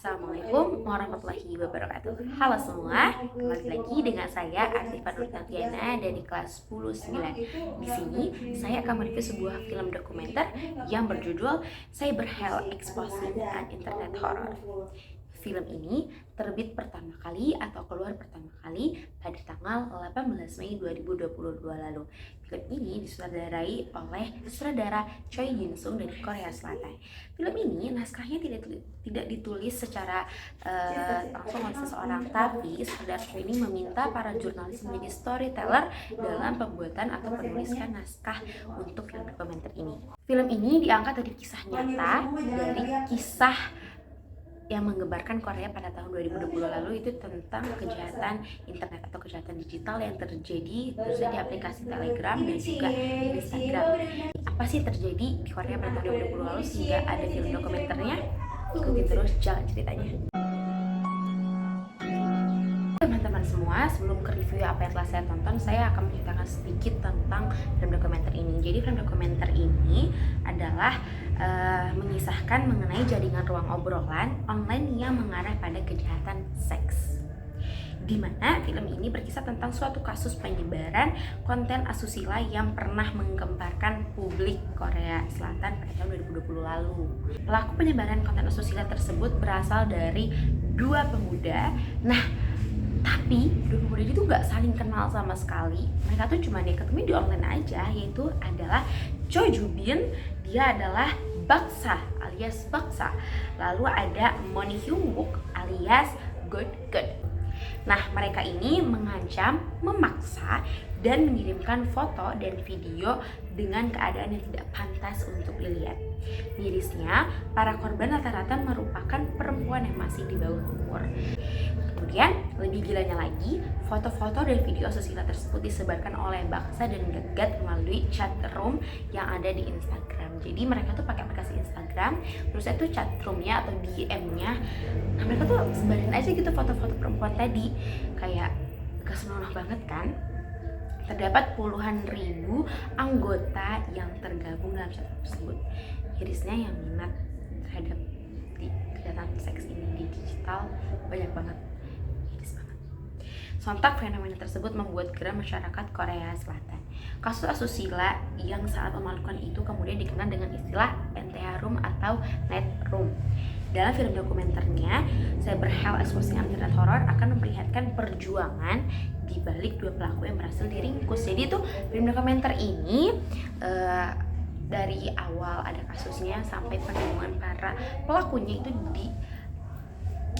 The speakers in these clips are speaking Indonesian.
Assalamualaikum warahmatullahi wabarakatuh. Halo semua, kembali lagi dengan saya Artifa Nurtantiana dari kelas 10-9. Di sini saya akan mereview sebuah film dokumenter yang berjudul Cyber Hell Exposing an Internet Horror. Film ini terbit pertama kali atau keluar pertama kali pada tanggal 18 Mei 2022 lalu. Film ini disutradarai oleh sutradara Choi Jin Sung dari Korea Selatan. Film ini naskahnya tidak ditulis secara langsung oleh seseorang, tapi sutradara ini meminta para jurnalis menjadi storyteller dalam pembuatan atau penulisan naskah untuk film dokumenter ini. Film ini diangkat dari kisah nyata, dari kisah yang menggembarkan Korea pada tahun 2020 lalu, itu tentang kejahatan internet atau kejahatan digital yang terjadi khususnya di aplikasi Telegram dan juga Instagram. Apa sih terjadi di Korea pada tahun 2020 lalu sehingga ada film dokumenternya? Ikuti terus jalan ceritanya. Teman-teman semua, sebelum ke review apa yang telah saya tonton, saya akan menceritakan sedikit tentang film dokumenter ini. Jadi film dokumenter ini adalah mengisahkan mengenai jaringan ruang obrolan online yang mengarah pada kejahatan seks, di mana film ini berkisah tentang suatu kasus penyebaran konten asusila yang pernah menggemparkan publik Korea Selatan pada tahun 2020 lalu. Pelaku penyebaran konten asusila tersebut berasal dari dua pemuda. Tapi dua pemuda itu gak saling kenal sama sekali. Mereka tuh cuma ketemu di online aja, yaitu adalah Choi Jubin, dia adalah Baksa alias Baksa. Lalu ada Moon Hyung Wook alias Good. Nah, mereka ini mengancam, memaksa, dan mengirimkan foto dan video dengan keadaan yang tidak pantas untuk dilihat. Mirisnya, para korban rata-rata merupakan perempuan yang masih di bawah umur. Kemudian, lebih gilanya lagi, foto-foto dan video asusila tersebut disebarkan oleh Baksa dan Gat melalui chat room yang ada di Instagram. Jadi mereka tuh pakai aplikasi Instagram, terus itu chat roomnya atau DM-nya. Nah, mereka tuh sebarin aja gitu foto-foto perempuan tadi. Kayak gak senonoh banget kan? Terdapat puluhan ribu anggota yang tergabung dalam chat tersebut. Irisnya yang minat terhadap kejahatan seks ini di digital banyak banget. Sontak fenomena tersebut membuat geram masyarakat Korea Selatan. Kasus asusila yang sangat memalukan itu kemudian dikenal dengan istilah NTH Room atau Net Room. Dalam film dokumenternya, Cyber Hell Exposing an Internet Horror akan memperlihatkan perjuangan di balik dua pelaku yang berhasil diringkus. Jadi itu film dokumenter ini dari awal ada kasusnya sampai penemuan para pelakunya itu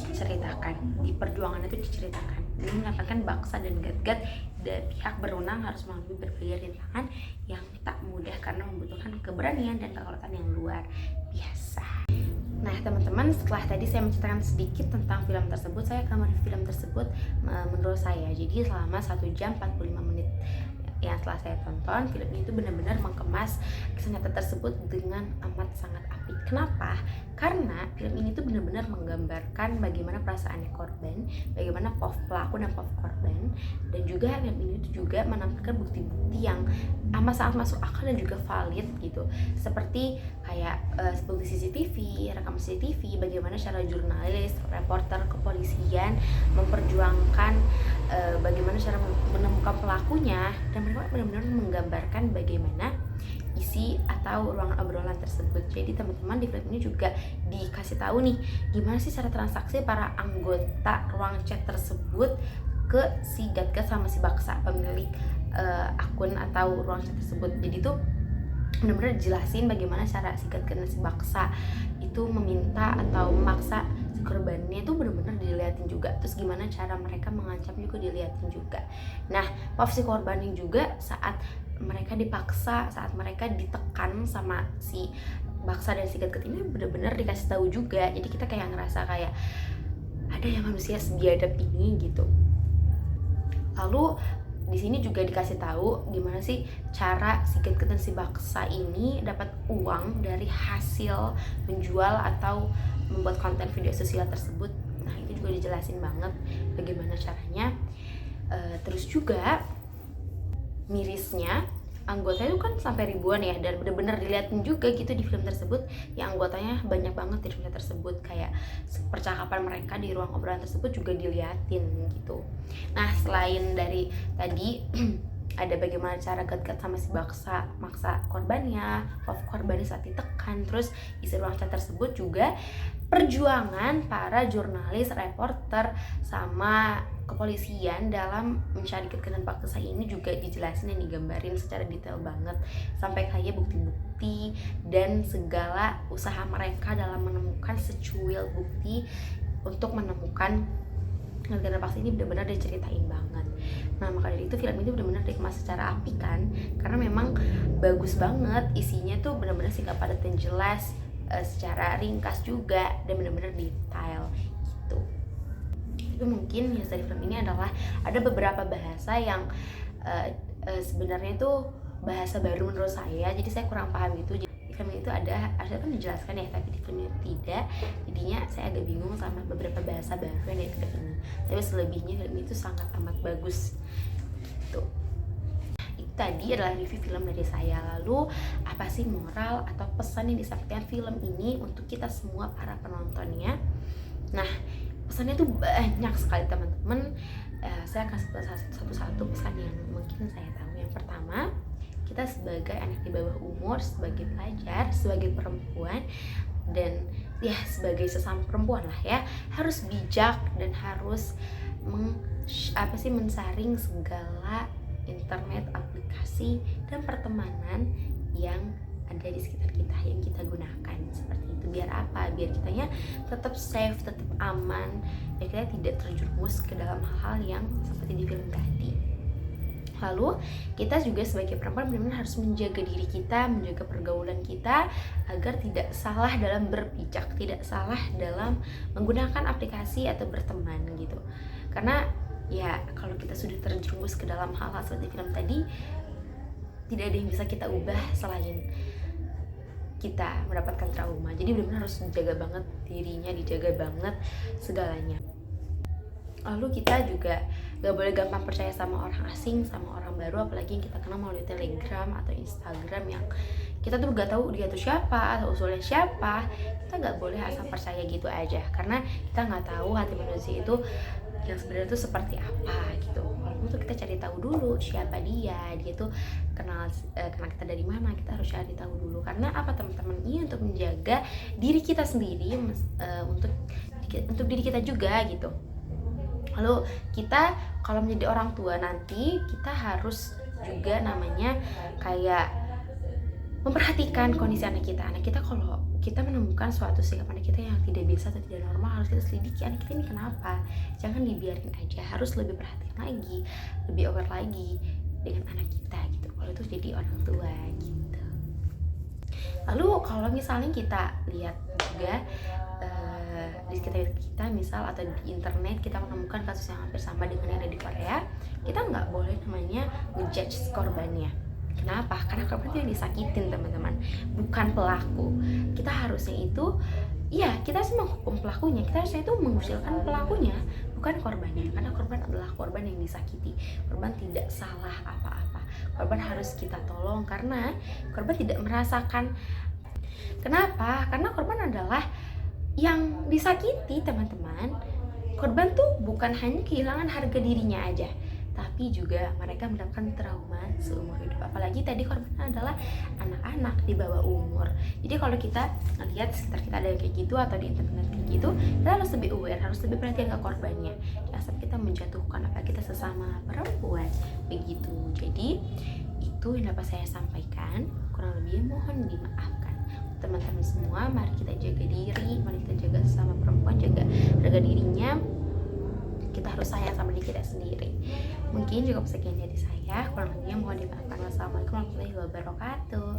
diceritakan, di perjuangan itu diceritakan. Ini mengatakan Baksa dan Gat dan pihak berwenang harus melalui berbagai rintangan yang tak mudah karena membutuhkan keberanian dan kekuatan yang luar biasa. Nah teman-teman, setelah tadi saya menceritakan sedikit tentang film tersebut, saya akan mereview film tersebut menurut saya. Jadi selama 1 jam 45 menit yang setelah saya tonton, film itu benar-benar mengemas kisah nyata tersebut dengan amat sangat apik. Kenapa? Karena film ini tuh benar-benar menggambarkan bagaimana perasaannya korban, bagaimana pelaku dan korban, dan juga film ini tuh juga menampilkan bukti-bukti yang amat sangat masuk akal dan juga valid gitu. Seperti kayak bukti CCTV, rekam CCTV, bagaimana cara jurnalis, reporter, kepolisian memperjuangkan bagaimana cara menemukan pelakunya, dan mereka benar-benar menggambarkan bagaimana isi atau ruangan obrolan tersebut. Jadi teman-teman, di film ini juga dikasih tahu nih gimana sih cara transaksi para anggota ruang chat tersebut ke si Gat sama si Baksa, pemilik akun atau ruang chat tersebut. Jadi tuh benar-benar jelasin bagaimana cara si Gat dan si Baksa itu meminta atau memaksa si korbannya itu benar-benar dilihatin juga. Terus gimana cara mereka mengancam juga dilihatin juga. Nah, posisi korbannya juga saat mereka dipaksa, saat mereka ditekan sama si Baksa dan si Gat ini benar-benar dikasih tahu juga. Jadi kita kayak ngerasa kayak ada yang manusia sebiadab ini gitu. Lalu di sini juga dikasih tahu gimana sih cara si Gat dan si Baksa ini dapat uang dari hasil menjual atau membuat konten video sosial tersebut. Nah, itu juga dijelasin banget bagaimana caranya. Terus juga mirisnya anggotanya itu kan sampai ribuan ya, dan bener-bener dilihatin juga gitu di film tersebut yang anggotanya banyak banget di film tersebut, kayak percakapan mereka di ruang obrolan tersebut juga diliatin gitu. Nah selain dari tadi ada bagaimana cara Gat-Gat sama si Baksa maksa korbannya, korbannya saat ditekan, terus isi ruang chat tersebut juga perjuangan para jurnalis, reporter, sama kepolisian dalam mencari Gat-Gat dan Baksa ini juga dijelasin dan digambarin secara detail banget, sampai kayak bukti-bukti dan segala usaha mereka dalam menemukan secuil bukti untuk menemukan Gat-Gat dan Baksa ini benar-benar diceritain banget. Nah maka dari itu film itu benar-benar dikemas secara apik kan, karena memang bagus banget isinya tuh, benar-benar singkat padat dan jelas, secara ringkas juga, dan benar-benar detail gitu. Itu mungkin yang dari film ini adalah ada beberapa bahasa yang sebenarnya itu bahasa baru menurut saya, jadi saya kurang paham gitu. Di film itu ada, harusnya kan dijelaskan ya, tapi di film itu tidak, jadinya saya agak bingung sama beberapa bahasa baru yang dari film ini. Tapi selebihnya film itu sangat amat bagus gitu. Itu tadi adalah review film dari saya. Lalu apa sih moral atau pesan yang disampaikan film ini untuk kita semua para penontonnya? Nah pesannya tuh banyak sekali teman-teman. Saya akan satu-satu pesan yang mungkin saya tahu. Yang pertama, kita sebagai anak di bawah umur, sebagai pelajar, sebagai perempuan, dan ya sebagai sesama perempuan lah ya, harus bijak dan harus mensaring segala internet, aplikasi, dan pertemanan yang ada di sekitar kita, yang kita gunakan seperti itu. Biar apa? Biar kitanya tetap safe, tetap aman, biar kita tidak terjerumus ke dalam hal-hal yang seperti di film tadi. Lalu kita juga sebagai perempuan benar-benar harus menjaga diri kita, menjaga pergaulan kita agar tidak salah dalam berpijak, tidak salah dalam menggunakan aplikasi atau berteman gitu. Karena ya kalau kita sudah terjerumus ke dalam hal-hal seperti film tadi, tidak ada yang bisa kita ubah selain kita mendapatkan trauma. Jadi benar-benar harus dijaga banget dirinya, dijaga banget segalanya. Lalu kita juga gak boleh gampang percaya sama orang asing, sama orang baru, apalagi yang kita kenal melalui Telegram atau Instagram yang kita tuh gak tahu dia tuh siapa atau usulnya siapa. Kita gak boleh asal percaya gitu aja, karena kita gak tahu hati manusia itu yang sebenarnya tuh seperti apa gitu. Walaupun tuh kita cari tahu dulu siapa dia tuh kenal kita dari mana, kita harus cari tahu dulu. Karena apa teman-teman? Ini untuk menjaga diri kita sendiri, untuk diri kita juga gitu. Lalu kita kalau menjadi orang tua nanti, kita harus juga namanya kayak memperhatikan kondisi anak kita. Anak kita kalau kita menemukan suatu sikap anak kita yang tidak biasa atau tidak normal, harus kita selidiki anak kita ini kenapa. Jangan dibiarin aja, harus lebih perhatian lagi, lebih aware lagi dengan anak kita gitu, kalau itu jadi orang tua gitu. Lalu kalau misalnya kita lihat juga di sekitar kita misal atau di internet kita menemukan kasus yang hampir sama dengan yang ada di Korea, kita nggak boleh namanya ngejudge korbannya. Kenapa? Karena korban itu yang disakitin teman-teman, bukan pelaku. Kita harusnya itu, ya kita harus menghukum pelakunya, kita harusnya itu mengusilkan pelakunya, bukan korbannya. Karena korban adalah korban yang disakiti, korban tidak salah apa-apa. Korban harus kita tolong karena korban tidak merasakan. Kenapa? Karena korban adalah yang disakiti teman-teman. Korban tuh bukan hanya kehilangan harga dirinya aja, tapi juga mereka mendapatkan trauma seumur hidup. Apalagi tadi korban adalah anak-anak di bawah umur. Jadi kalau kita lihat sekitar kita ada yang kayak gitu atau di internet kayak gitu, kita harus lebih aware, harus lebih perhatian ke korbannya. Jangan sampai kita menjatuhkan apa kita sesama perempuan begitu. Jadi itu yang dapat saya sampaikan. Kurang lebih mohon dimaafkan. Teman-teman semua, mari kita jaga diri, mari kita jaga sesama perempuan, jaga harga dirinya. Kita harus sayang sama diri kita sendiri. Mungkin juga sekian dari saya, kurang lebihnya mohon dimaafkan. Wassalamualaikum warahmatullahi wabarakatuh.